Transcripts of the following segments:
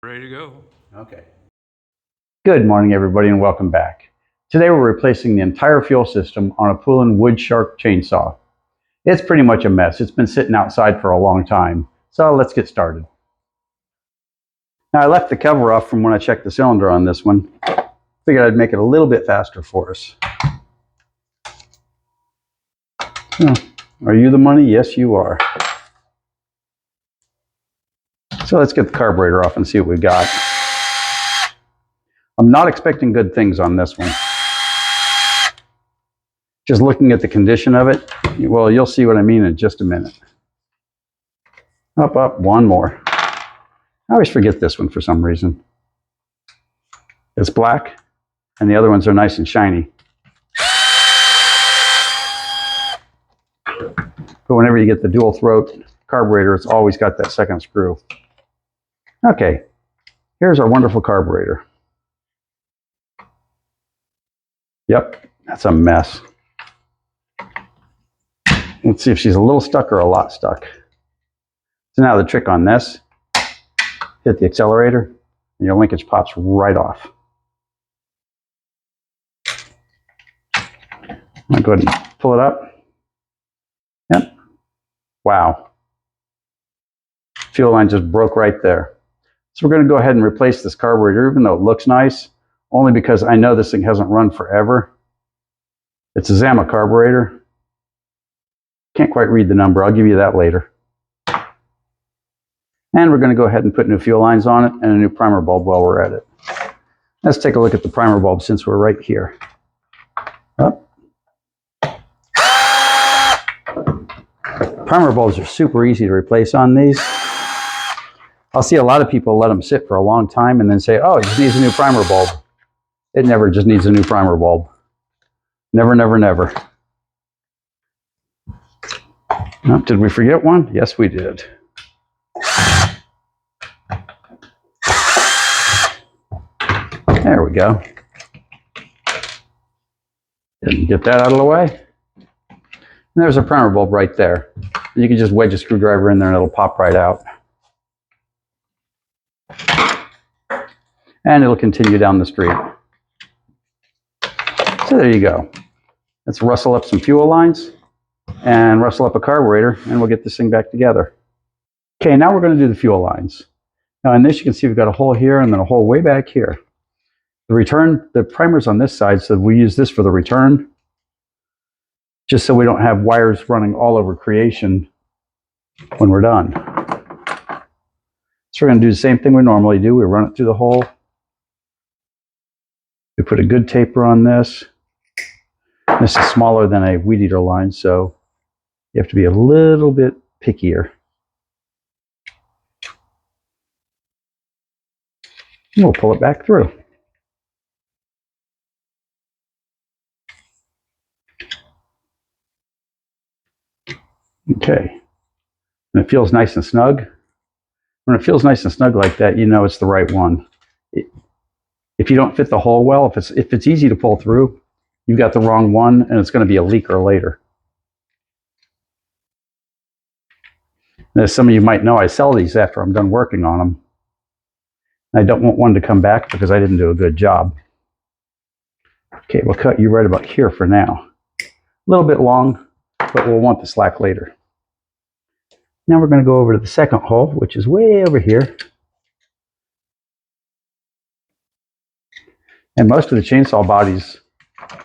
Ready to go. Okay. Good morning, everybody, and welcome back. Today we're replacing the entire fuel system on a Poulan Wood Shark chainsaw. It's pretty much a mess. It's been sitting outside for a long time. So let's get started. Now I left the cover off from when I checked the cylinder on this one. Figured I'd make it a little bit faster for us. Oh, are you the money? Yes, you are. So let's get the carburetor off and see what we've got. I'm not expecting good things on this one. Just looking at the condition of it, well, you'll see what I mean in just a minute. Up, one more. I always forget this one for some reason. It's black, and the other ones are nice and shiny. But whenever you get the dual throat carburetor, it's always got that second screw. Okay, here's our wonderful carburetor. Yep, that's a mess. Let's see if she's a little stuck or a lot stuck. So now the trick on this, hit the accelerator, and your linkage pops right off. I'll go ahead and pull it up. Yep. Wow. Fuel line just broke right there. So we're going to go ahead and replace this carburetor, even though it looks nice, only because I know this thing hasn't run forever. It's a Zama carburetor. Can't quite read the number. I'll give you that later. And we're going to go ahead and put new fuel lines on it and a new primer bulb while we're at it. Let's take a look at the primer bulb since we're right here. Up. Primer bulbs are super easy to replace on these. I'll see a lot of people let them sit for a long time and then say, oh, it just needs a new primer bulb. It never just needs a new primer bulb. Never, never, never. Oh, did we forget one? Yes, we did. There we go. Didn't get that out of the way. And there's a primer bulb right there. You can just wedge a screwdriver in there and it'll pop right out. And it'll continue down the street. So there you go. Let's rustle up some fuel lines and rustle up a carburetor, and we'll get this thing back together. Okay, now we're going to do the fuel lines. Now in this you can see we've got a hole here and then a hole way back here. The primer's on this side, so we use this for the return, just so we don't have wires running all over creation when we're done. So we're going to do the same thing we normally do. We run it through the hole. We put a good taper on this. This is smaller than a weed eater line, so you have to be a little bit pickier. And we'll pull it back through. Okay. And it feels nice and snug. When it feels nice and snug like that, you know it's the right one. If you don't fit the hole well, if it's easy to pull through, you've got the wrong one, and it's going to be a leaker later. And as some of you might know, I sell these after I'm done working on them. I don't want one to come back because I didn't do a good job. Okay, we'll cut you right about here for now. A little bit long, but we'll want the slack later. Now we're going to go over to the second hole, which is way over here. And most of the chainsaw bodies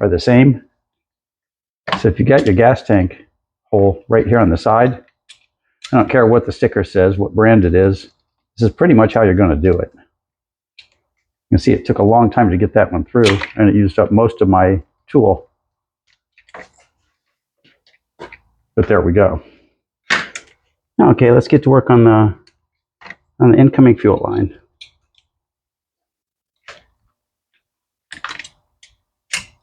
are the same. So if you got your gas tank hole right here on the side, I don't care what the sticker says, what brand it is, this is pretty much how you're going to do it. You can see it took a long time to get that one through, and it used up most of my tool. But there we go. Okay, let's get to work on the incoming fuel line.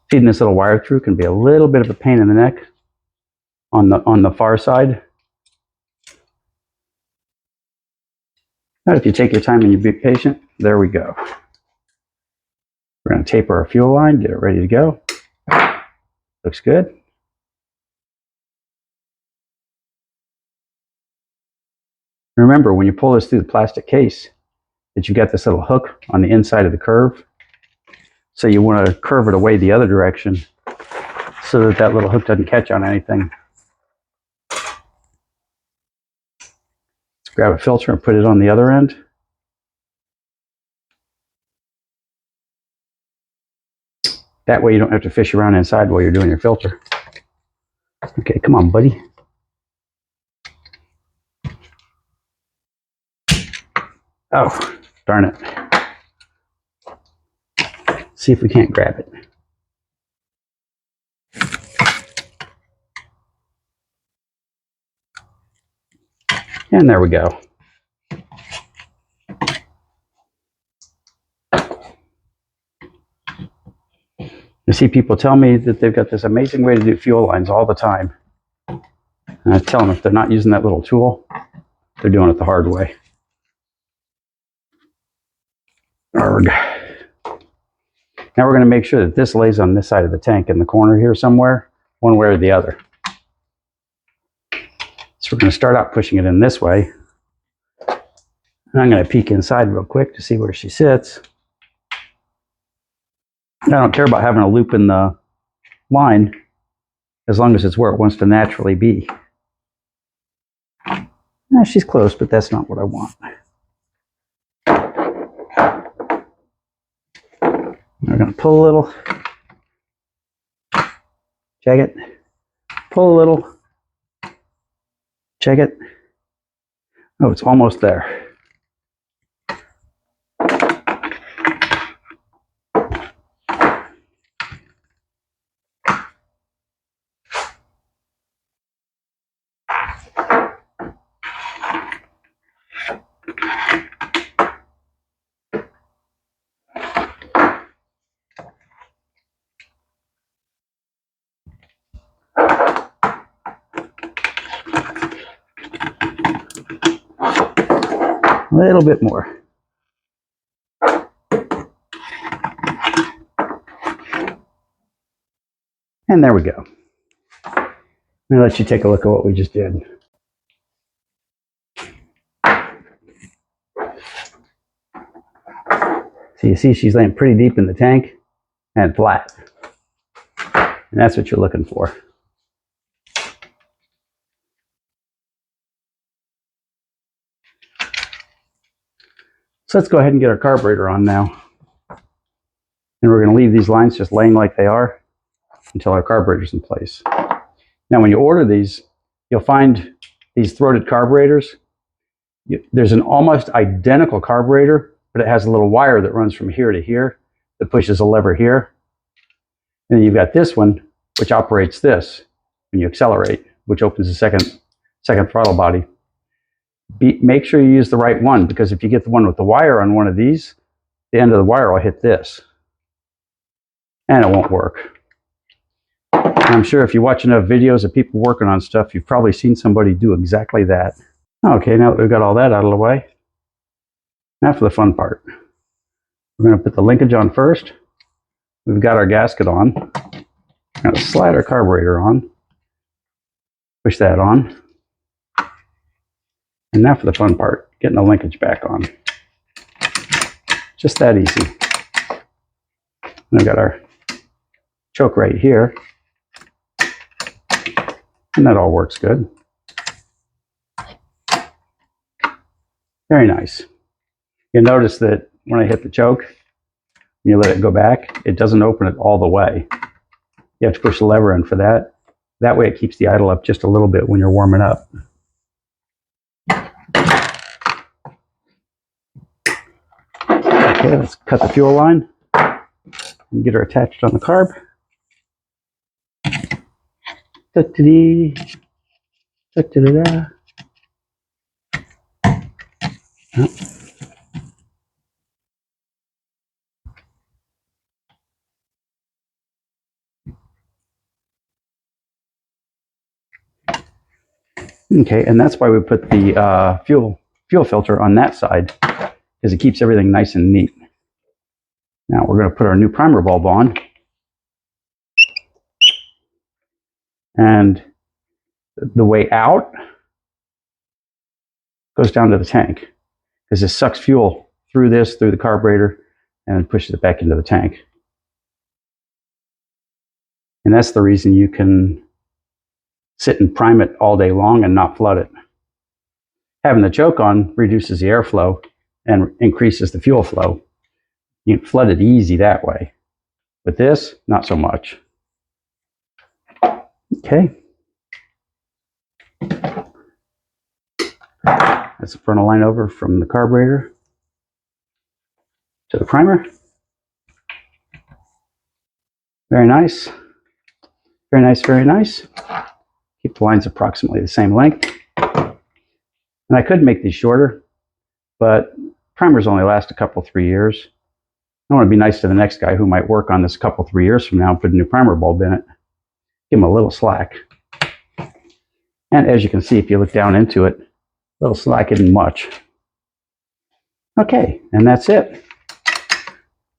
Feeding this little wire through can be a little bit of a pain in the neck on the far side. But if you take your time and you be patient, there we go. We're going to taper our fuel line, get it ready to go. Looks good. Remember, when you pull this through the plastic case, that you've got this little hook on the inside of the curve. So you want to curve it away the other direction so that that little hook doesn't catch on anything. Let's grab a filter and put it on the other end. That way you don't have to fish around inside while you're doing your filter. Okay, come on, buddy. Oh, darn it. See if we can't grab it. And there we go. You see people tell me that they've got this amazing way to do fuel lines all the time. And I tell them if they're not using that little tool, they're doing it the hard way. Arrgh. Now we're going to make sure that this lays on this side of the tank in the corner here somewhere, one way or the other. So we're going to start out pushing it in this way. And I'm going to peek inside real quick to see where she sits. I don't care about having a loop in the line as long as it's where it wants to naturally be. She's close, but that's not what I want. We're going to pull a little, check it, pull a little, check it. Oh, it's almost there. A little bit more. And there we go. Let me let you take a look at what we just did. So you see she's laying pretty deep in the tank and flat. And that's what you're looking for. So let's go ahead and get our carburetor on now. And we're going to leave these lines just laying like they are until our carburetor's in place. Now when you order these, you'll find these throated carburetors. There's an almost identical carburetor, but it has a little wire that runs from here to here that pushes a lever here. And then you've got this one, which operates this when you accelerate, which opens the second throttle body. Make sure you use the right one, because if you get the one with the wire on one of these, the end of the wire will hit this. And it won't work. And I'm sure if you watch enough videos of people working on stuff, you've probably seen somebody do exactly that. Okay, now that we've got all that out of the way, now for the fun part. We're going to put the linkage on first. We've got our gasket on. We're going to slide our carburetor on. Push that on. And now for the fun part, getting the linkage back on. Just that easy. We've got our choke right here. And that all works good. Very nice. You'll notice that when I hit the choke, and you let it go back, it doesn't open it all the way. You have to push the lever in for that. That way it keeps the idle up just a little bit when you're warming up. Okay, let's cut the fuel line and get her attached on the carb. Da-da-dee. Da-da-da-da. Oh. Okay, and that's why we put the fuel filter on that side, because it keeps everything nice and neat. Now we're going to put our new primer bulb on. And the way out goes down to the tank, because it sucks fuel through the carburetor, and pushes it back into the tank. And that's the reason you can sit and prime it all day long and not flood it. Having the choke on reduces the airflow and increases the fuel flow. You can flood it easy that way. With this, not so much. Okay. That's the frontal line over from the carburetor to the primer. Very nice. Very nice, very nice. Keep the lines approximately the same length. And I could make these shorter, but primers only last a couple, 3 years. I want to be nice to the next guy who might work on this a couple, 3 years from now and put a new primer bulb in it. Give him a little slack. And as you can see, if you look down into it, a little slack isn't much. Okay, and that's it.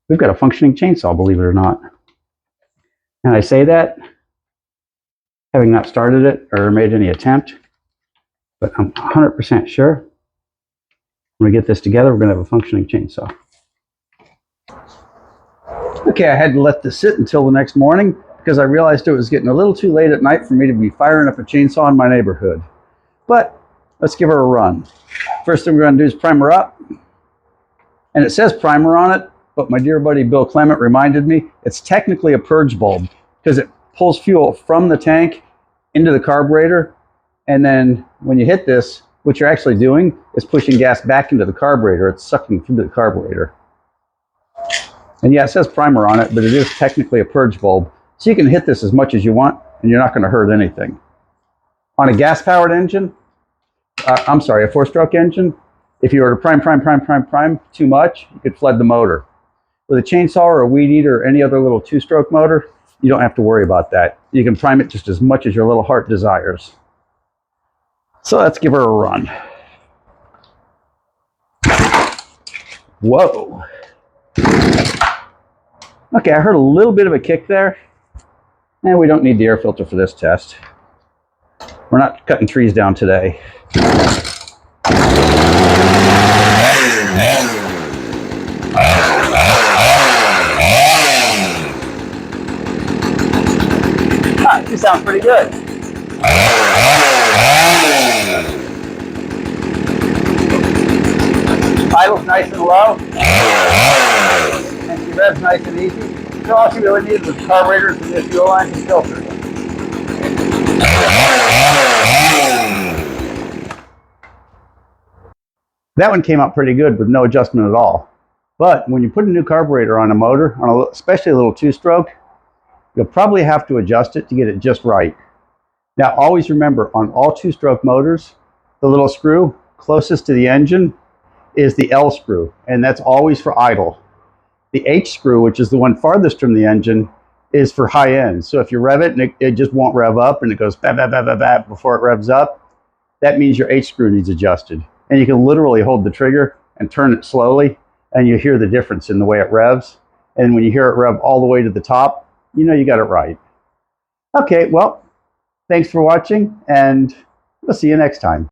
We've got a functioning chainsaw, believe it or not. And I say that having not started it or made any attempt, but I'm 100% sure when we get this together, we're going to have a functioning chainsaw. Okay, I had to let this sit until the next morning because I realized it was getting a little too late at night for me to be firing up a chainsaw in my neighborhood. But let's give her a run. First thing we're going to do is primer up. And it says primer on it, but my dear buddy Bill Clement reminded me it's technically a purge bulb because it pulls fuel from the tank into the carburetor. And then when you hit this, what you're actually doing is pushing gas back into the carburetor. It's sucking through the carburetor. And yeah, it says primer on it, but it is technically a purge bulb. So you can hit this as much as you want, and you're not going to hurt anything. On a gas-powered engine, I'm sorry, a 4-stroke engine, if you were to prime too much, you could flood the motor. With a chainsaw or a weed eater or any other little 2-stroke motor, you don't have to worry about that. You can prime it just as much as your little heart desires. So let's give her a run. Whoa. Okay, I heard a little bit of a kick there. And we don't need the air filter for this test. We're not cutting trees down today. You sound pretty good. Idle's nice and low. And she revs nice and easy. So all she really needs was carburetors and this fuel lines and filters. That one came out pretty good with no adjustment at all. But when you put a new carburetor on a motor, especially a little 2-stroke, you'll probably have to adjust it to get it just right. Now always remember, on all 2-stroke motors, the little screw closest to the engine is the L screw, and that's always for idle. The H screw, which is the one farthest from the engine, is for high end. So if you rev it and it just won't rev up and it goes bap, bap, bap, bap, bap before it revs up, that means your H screw needs adjusted. And you can literally hold the trigger and turn it slowly, and you hear the difference in the way it revs. And when you hear it rev all the way to the top, you know you got it right. Okay, well, thanks for watching, and we'll see you next time.